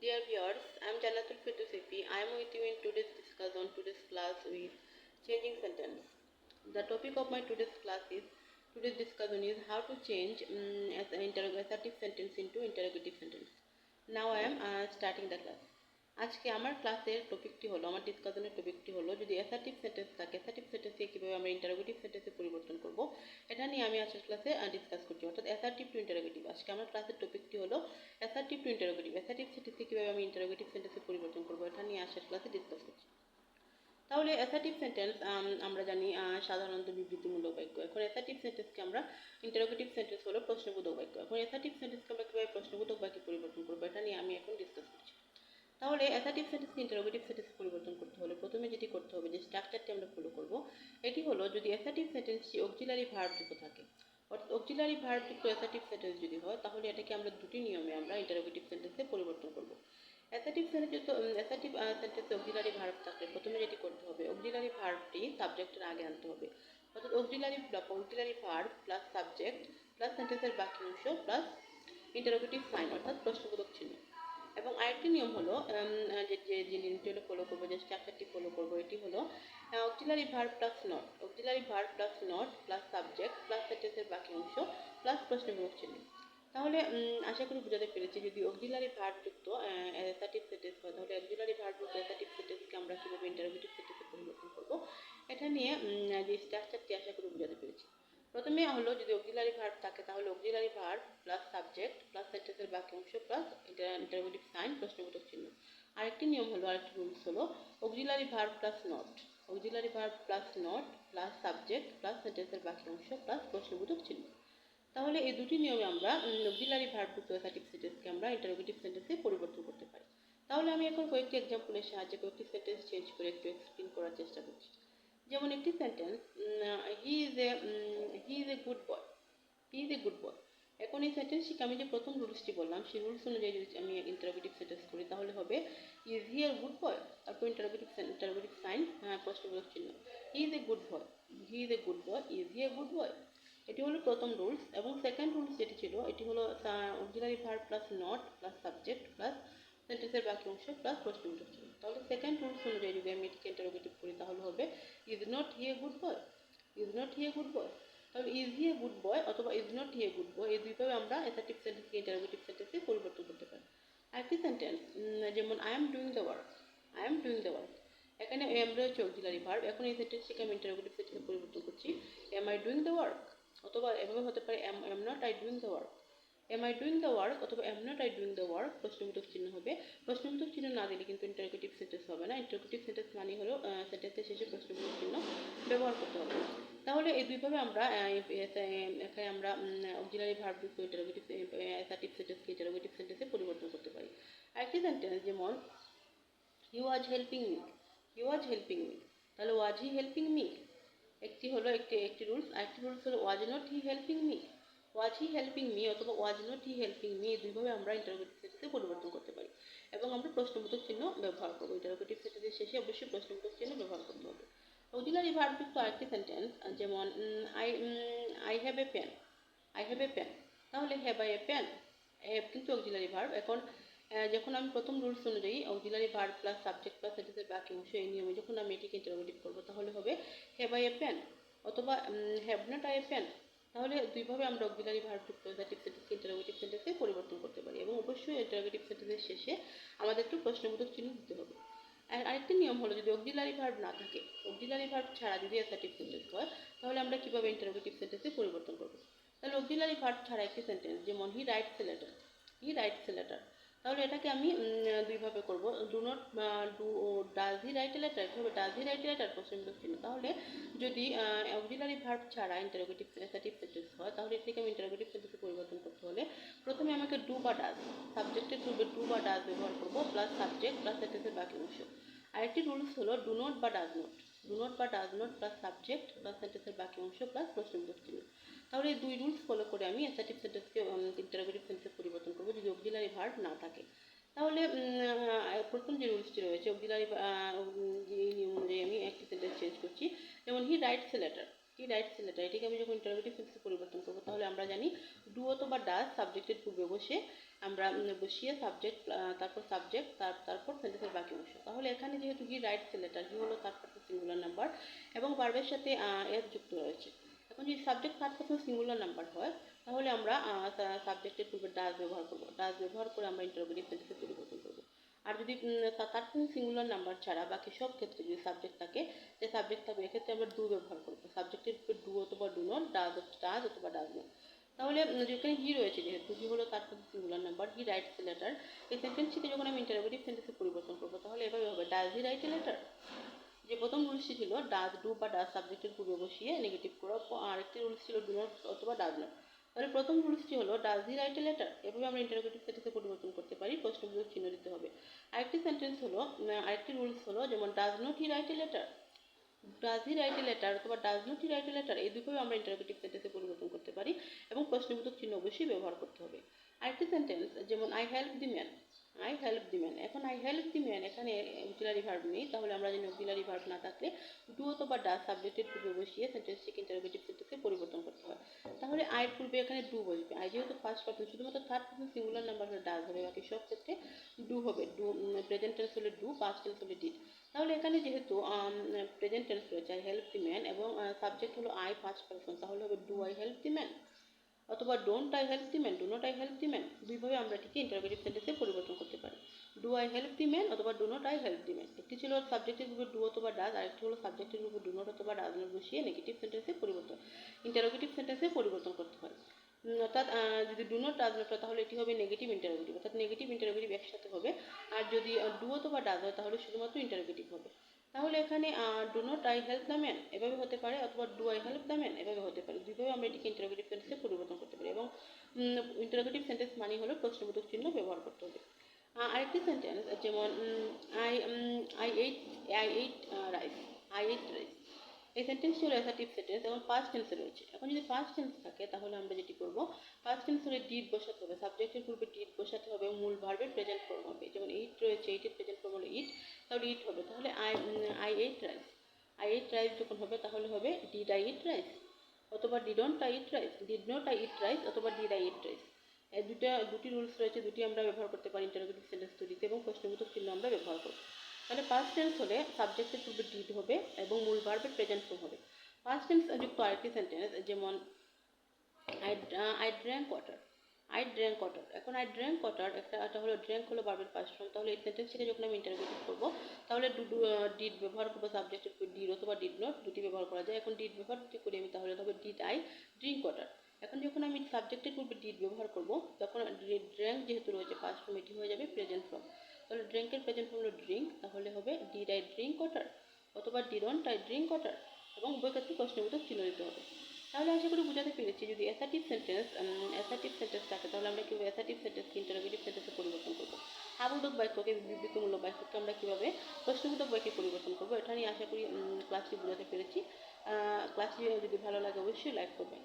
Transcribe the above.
Dear viewers, I am Jannatul Firdousi. I am with you in today's discussion on today's class with changing sentence. The topic of my today's discussion is how to change assertive sentence into interrogative sentence. Now I am starting the class. আজকে আমার ক্লাসের টপিকটি হলো আমার ডিসকাশনের টপিকটি হলো যদি assertive sentence থাকে assertive সেন্টেন্সকে কীভাবে আমরা ইন্টারোগেটিভ সেন্টেন্সে পরিবর্তন করব এটা নিয়ে আমি আজকের ক্লাসে ডিসকাস করছি অর্থাৎ অ্যাসার্টিভ টু ইন্টারোগেটিভ। আজকে আমার ক্লাসের টপিকটি হলো অ্যাসার্টিভ টু ইন্টারোগেটিভ। অ্যাসার্টিভ সেন্টেন্সকে কীভাবে আমি ইন্টারোগেটিভ সেন্টেন্সে পরিবর্তন করব এটা নিয়ে আজকের ক্লাসে ডিসকাস করছি। তাহলে অ্যাসার্টিভ সেন্টেন্স আমরা জানি সাধারণত বিবৃতিমূলক বাক্য। এখন অ্যাসার্টিভ সেন্টেন্সকে আমরা ইন্টারোগেটিভ সেন্টেন্স হলো প্রশ্নবোধক বাক্য। এখন অ্যাসার্টিভ সেন্টেন্সকে আমরা কীভাবে প্রশ্নবোধক বাক্যে পরিবর্তন করবো এটা নিয়ে আমি এখন ডিসকাস করছি। তাহলে অ্যাসার্টিভ সেন্টেন্সকে ইন্টারোগেটিভ সেন্টেন্সে পরিবর্তন করতে হলে প্রথমে যেটি করতে হবে যে স্ট্রাকচারটি আমরা ফলো করব এটি হলো যদি অ্যাসার্টিভ সেন্টেন্সটি অক্সিলারি ভার্বযুক্ত থাকে অর্থাৎ অক্সিলারি ভার্বযুক্ত অ্যাসার্টিভ সেন্টেন্স যদি হয় তাহলে এটাকে আমরা দুটি নিয়মে আমরা ইন্টারোগেটিভ সেন্টেন্সে পরিবর্তন করব। অ্যাসার্টিভ সেন্টেন্সে অক্সিলারি ভার্ব থাকলে প্রথমে যেটি করতে হবে অক্সিলারি ভার্বটি সাবজেক্টের আগে আনতে হবে অর্থাৎ auxiliary verb plus subject plus সেন্টেন্সের বাকি অংশ প্লাস ইন্টারোগেটিভ সাইন অর্থাৎ প্রশ্নবোধক চিহ্ন। এবং আরেকটি নিয়ম হলো যে নিয়মটি হলো ফলো করবো যে স্ট্রাকচারটি ফলো করবো এটি হলো auxiliary verb plus not plus subject plus সেন্টেন্সের বাকি অংশ প্লাস প্রশ্নবোধক চিহ্ন। তাহলে আশা করি বোঝাতে পেরেছি যদি অক্সিলারি ভার্বযুক্ত অ্যাসার্টিভ সেন্টেন্স হয় তাহলে অক্সিলারি ভার্বযুক্ত অ্যাসার্টিভ সেন্টেন্সকে আমরা কীভাবে ইন্টারোগেটিভ সেন্টেন্সে পরিবর্তন করবো এটা নিয়ে যে স্ট্রাকচারটি আশা করি বোঝাতে পেরেছি। প্রথমে হলো যদি অক্সিলারি ভার্ব থাকে তাহলে auxiliary verb plus subject plus সেন্টেন্সের বাকি অংশ প্লাস ইন্টারোগেটিভ সাইন প্রশ্নবোধক চিহ্ন। আরেকটি নিয়ম হলো আরেকটি রুলস হলো auxiliary verb plus not plus subject plus সেন্টেন্সের বাকি অংশ প্লাস প্রশ্নবোধক চিহ্ন। তাহলে এই দুটি নিয়মে আমরা অক্সিলারি ভার্বযুক্ত অ্যাসার্টিভ সেন্টেন্সকে আমরা ইন্টারোগেটিভ সেন্টেন্সে পরিবর্তন করতে পারি। তাহলে আমি এখন কয়েকটি এক্সাম্পলের সাহায্যে কয়েকটি সেন্টেন্স চেঞ্জ করে একটু এক্সপ্লেন করার চেষ্টা করছি। যেমন একটি sentence he is a good বয়। এখন এই সেন্টেন্সটিকে আমি যে প্রথম রুলসটি বললাম সেই রুলস অনুযায়ী যদি আমি ইন্টারোগেটিভ সেন্টেন্স করি তাহলে হবে ইজ হি এ গুড বয় তারপর ইন্টারোগেটিভ সাইন প্রশ্নবোধক চিহ্ন he is a good boy is he a good বয়। এটি হলো প্রথম রুলস। এবং সেকেন্ড রুলস যেটি ছিল এটি হলো auxiliary verb plus not plus subject plus সেন্টেন্সের বাকি অংশ প্লাস প্রশ্নবোধক চিহ্ন। তাহলে সেকেন্ড রুলস অনুযায়ী যদি আমি এটিকে ইন্টারোগেটিভ করি তাহলে হবে is not he a good boy তাহলে is he a good boy অথবা is not he a good boy এই দুইভাবে আমরা অ্যাসার্টিভ সেন্টেন্সকে ইন্টারোগেটিভ সেন্টেন্সে পরিবর্তন করতে পারি। আরেকটি সেন্টেন্স যেমন I am doing the work এখানে এম রয়েছে অক্সিলারি ভার্ব। এখন এই সেন্টেন্সটিকে আমি ইন্টারোগেটিভ সেন্টেন্সে পরিবর্তন করছি am I doing the work অথবা এভাবে হতে পারে am not I doing the work অথবা am not I doing the work প্রশ্নবোধক চিহ্ন হবে। প্রশ্নবোধক চিহ্ন না দিলে কিন্তু ইন্টারোগেটিভ সেন্টেন্স হবে না। ইন্টারোগেটিভ সেন্টেন্স মানে হলো সেন্টেন্সের শেষে প্রশ্নবোধক চিহ্ন ব্যবহার করতে হবে। তাহলে এই দুইভাবে আমরা এখানে আমরা অক্সিলারি ভার্বযুক্ত ইন্টারোগেটিভ অ্যাসার্টিভ সেন্টেন্সকে ইন্টারোগেটিভ সেন্টেন্সে পরিবর্তন করতে পারি। আরেকটি সেন্টেন্স যেমন হি ওয়াজ হেল্পিং মি তাহলে ওয়াজ হি হেল্পিং মি একটি রুলস। আরেকটি রুলস হলো was not he helping me অথবা was not he helping me এই দুইভাবে আমরা ইন্টারোগেটিভ সেন্টেন্সে পরিবর্তন করতে পারি এবং আমরা প্রশ্নবোধক চিহ্ন ব্যবহার করবো। ইন্টারোগেটিভ সেন্টেন্সের শেষে অবশ্যই প্রশ্নবোধক চিহ্ন ব্যবহার করতে হবে। অক্সিলারি ভার্বযুক্ত আরেকটি সেন্টেন্স যেমন আই হ্যাভ এ পেন তাহলে হ্যাভ আই এ পেন কিন্তু অক্সিলারি ভার্ব। এখন যখন আমি প্রথম রুলস অনুযায়ী auxiliary verb plus subject plus সেন্টেন্সের বাকি অংশ এই নিয়মে যখন আমি এটিকে ইন্টারোগেটিভ করবো তাহলে হবে হ্যাভ আই এ পেন অথবা have not I a pen. তাহলে দুইভাবে আমরা অক্সিলারি ভার্বযুক্ত অ্যাসার্টিভ সেন্টেন্সকে ইন্টারোগেটিভ সেন্টেন্সে পরিবর্তন করতে পারি এবং অবশ্যই ইন্টারোগেটিভ সেন্টেন্সের শেষে আমাদের একটু প্রশ্নবোধক চিহ্ন দিতে হবে। আর আরেকটি নিয়ম হলো যদি অক্সিলারি ভার্ব না থাকে অক্সিলারি ভার্ব ছাড়া যদি অ্যাসার্টিভ সেন্টেন্স হয় তাহলে আমরা কীভাবে ইন্টারোগেটিভ সেন্টেন্সে পরিবর্তন করবো। তাহলে অক্সিলারি ভার্ব ছাড়া একটি সেন্টেন্স যেমন হি রাইটস এ লেটার তাহলে এটাকে আমি দুইভাবে করবো does he write a letter এভাবে does he write a letter প্রশ্নবোধক চিহ্ন। তাহলে যদি অক্সিলারি ভার্ব ছাড়া ইন্টারোগেটিভ অ্যাসার্টিভ সেন্টেন্স হয় তাহলে এটাকে আমি ইন্টারোগেটিভ সেন্টেন্সে পরিবর্তন করতে হলে প্রথমে আমাকে ডু বা ডাজ সাবজেক্টের ডু বা ডাজ ব্যবহার করবো প্লাস সাবজেক্ট প্লাস সেন্টেন্সের বাকি অংশ। আরেকটি রুলস হলো ডু নট বা does not plus subject plus সেন্টেন্সের বাকি অংশ প্লাস প্রশ্নবোধক চিহ্ন। তাহলে এই দুই রুলস ফলো করে আমি অ্যাসার্টিভ সেন্টেন্সকে ইন্টারোগেটিভ সেন্টেন্সে পরিবর্তন করবো যদি অক্সিলারি ভার্ব না থাকে। তাহলে প্রথম যে রুলসটি রয়েছে অক্সিলারি এই নিয়ম অনুযায়ী আমি একটি সেন্টেন্স চেঞ্জ করছি যেমন হি রাইটস এ লেটার এটিকে আমি যখন ইন্টারোগেটিভ সেন্টেন্সে পরিবর্তন করবো তাহলে আমরা জানি ডু অথবা ডাজ সাবজেক্টের পূর্বে বসে আমরা বসিয়ে সাবজেক্ট, তারপর সাবজেক্ট, তারপর সেন্টেন্সের বাকি অংশ। তাহলে এখানে যেহেতু হি রাইটস দ্য লেটার, হি হলো থার্ড পারসন সিঙ্গুলার নাম্বার এবং ভার্বের সাথে এস যুক্ত রয়েছে। এখন যদি subject third person singular number হয় তাহলে আমরা সাবজেক্টের পূর্বে ডাজ ব্যবহার করব। ডাজ ব্যবহার করে আমরা ইন্টারোগেটিভ সেন্টেন্সে পরিবর্তন করব। আর যদি থার্ড পারসন সিঙ্গুলার নাম্বার ছাড়া বাকি সব ক্ষেত্রে যদি সাবজেক্ট থাকে, যে সাবজেক্ট থাকবে এক্ষেত্রে আমরা ডু ব্যবহার করব। সাবজেক্টের উপর ডু অথবা ডু নট, ডাজ অথবা ডাজ নট। তাহলে যেখানে হি রয়েছে, যেহেতু হি হলো তার singular number, he writes A letter, এই সেন্টেন্সটিকে যখন আমি ইন্টারোগেটিভ সেন্টেন্সে পরিবর্তন করবো তাহলে এভাবে হবে, does he write a letter. যে প্রথম রুলসটি ছিল ডাজ ডু বা ডাজ সাবজেক্টের পূর্বে বসিয়ে নেগেটিভ করা, আরেকটি রুলস ছিল ডু নট অথবা ডাজ নট। তাহলে প্রথম রুলসটি হলো does he write a letter, এভাবে আমরা ইন্টারোগেটিভ সেন্টেন্সে পরিবর্তন করতে পারি, প্রশ্নবোধক চিহ্ন দিতে হবে। আরেকটি সেন্টেন্স হলো, আরেকটি রুলস হলো যেমন does not he write a letter, does he write a letter অথবা does not he write a letter, এই দুটোই আমরা ইন্টারোগেটিভ সেন্টেন্সে পরিবর্তন করতে পারি এবং প্রশ্নবোধক চিহ্ন অবশ্যই ব্যবহার করতে হবে। আরেকটি সেন্টেন্স যেমন I help the man, I help the man. এখন আই হেল্প দি ম্যান, এখানে অক্সিলারি ভার্ব নেই, তাহলে আমরা জানি অক্সিলারি ভার্ব না থাকলে ডু অথবা ডাজ সাবজেক্টের পূর্বে বসিয়ে সেন্টেন্সটিকে ইন্টারোগেটিভ সেন্টেন্সে পরিবর্তন করতে হয়। তাহলে আইয়ের পূর্বে এখানে ডু বসবে। আই যেহেতু ফার্স্ট পারসন, শুধুমাত্র থার্ড পারসন সিঙ্গুলার নাম্বার হলে ডাজ হবে, বাকি সব ক্ষেত্রে ডু হবে। ডু প্রেজেন্ট টেন্স হলে ডু, পাস্ট টেন্স হলে ডিড। তাহলে এখানে যেহেতু প্রেজেন্ট টেন্স রয়েছে আই হেল্প দি ম্যান এবং সাবজেক্ট হলো আই ফার্স্ট পারসন, তাহলে হবে do I help the man অথবা don't I help the man, do not I help the man. দুইভাবে আমরা এটিকে ইন্টারোগেটিভ সেন্টেন্সে পরিবর্তন করতে পারি, do I help the man অথবা do not I help the man. একটি ছিল সাবজেক্টের উপর ডু অথবা ডাজ, আরেকটি হলো সাবজেক্টের উপর ডু নট অথবা ডাজ নট বসিয়ে নেগেটিভ সেন্টেন্সে পরিবর্তন, ইন্টারোগেটিভ সেন্টেন্সে পরিবর্তন করতে হয়। অর্থাৎ যদি ডু নট ডাজ নট হয় তাহলে এটি হবে নেগেটিভ ইন্টারোগেটিভ, অর্থাৎ নেগেটিভ ইন্টারোগেটিভ একসাথে হবে। আর যদি ডু অথবা ডাজ হয় তাহলে শুধুমাত্র ইন্টারোগেটিভ হবে। তাহলে এখানে do not I help the man এভাবে হতে পারে অথবা do I help the man এভাবে হতে পারে, দুইভাবে আমরা এটিকে ইন্টারোগেটিভ সেন্টেন্সে পরিবর্তন করতে পারি এবং ইন্টারোগেটিভ সেন্টেন্স মানে হলো প্রশ্নবোধক চিহ্ন ব্যবহার করতে হবে। আরেকটি সেন্টেন্স যেমন I I eight I ate rice, I ate rice, এই সেন্টেন্সটি হলো অ্যাসার্টিভ সেন্টেন্স এবং পাস্ট টেন্সে রয়েছে। এখন যদি পাস্ট টেন্স থাকে তাহলে আমরা যেটি করব, পাস্ট টেন্স হলে ডিড বসাতে হবে, সাবজেক্টের পূর্বে ডিড বসাতে হবে, মূল ভার্বের প্রেজেন্ট ফর্ম হবে। যেমন এইট রয়েছে, এইটের প্রেজেন্ট ফর্ম হলো ইট, তাহলে ইট হবে। তাহলে I ate rice, I ate rice যখন হবে তাহলে হবে ডিড আই ইট রাইস অথবা didn't I eat rice, did not I eat rice অথবা ডিড আই ইট রাইস। এই দুটি রুলস রয়েছে, দুটি আমরা ব্যবহার করতে পারি ইন্টারোগেটিভ সেন্টেন্স তৈরিতে এবং প্রশ্নবোধক চিহ্ন আমরা ব্যবহার করব। তাহলে পাস্ট টেন্স হলে সাবজেক্টের পূর্বে ডিড হবে এবং মূল ভার্বের প্রেজেন্ট ফর্ম হবে। পাস্ট টেন্স যুক্ত আরেকটি সেন্টেন্স যেমন I drank water, I drank water. এখন আই ড্র্যাঙ্ক ওয়াটার এটা হলো, ড্র্যাঙ্ক হলো ভার্বের পাস্ট ফর্ম, তাহলে এই সেন্টেন্সটিকে যখন আমি ইন্টারোগেটিভ করব তাহলে ডিড ব্যবহার করবো, সাবজেক্টের উপর ডিড অথবা ডিড নট দুটি ব্যবহার করা যায়। এখন ডিড ব্যবহার যদি করি আমি তাহলে হবে ডিড আই ড্রিঙ্ক ওয়াটার। এখন যখন আমি সাবজেক্টের পূর্বে ডিড ব্যবহার করব তখন ড্র্যাঙ্ক যেহেতু রয়েছে পাস্ট ফর্ম, এটি হয়ে যাবে প্রেজেন্ট ফর্ম। তাহলে ড্রিঙ্কের প্রেজেন্ট ফর্ম হলো ড্রিঙ্ক, তাহলে হবে ডিড আই ড্রিঙ্ক ওয়াটার অথবা ডিডন্ট আই ড্রিঙ্ক ওয়াটার এবং উভয় ক্ষেত্রে প্রশ্নবোধক চিহ্ন দিতে হবে। তাহলে আশা করি বোঝাতে পেরেছি। যদি অ্যাসার্টিভ সেন্টেন্স থাকে তাহলে আমরা কীভাবে অ্যাসার্টিভ সেন্টেন্সকে ইন্টারোগেটিভ সেন্টেন্সে পরিবর্তন করবো, হাবোধক বাক্যকে বিবৃতিমূলক বাক্যকে আমরা কীভাবে প্রশ্নবোধক বাক্যে পরিবর্তন করবো, এটা নিয়ে আশা করি ক্লাসটি বোঝাতে পেরেছি। ক্লাসটি যদি ভালো লাগে অবশ্যই লাইক করবেন।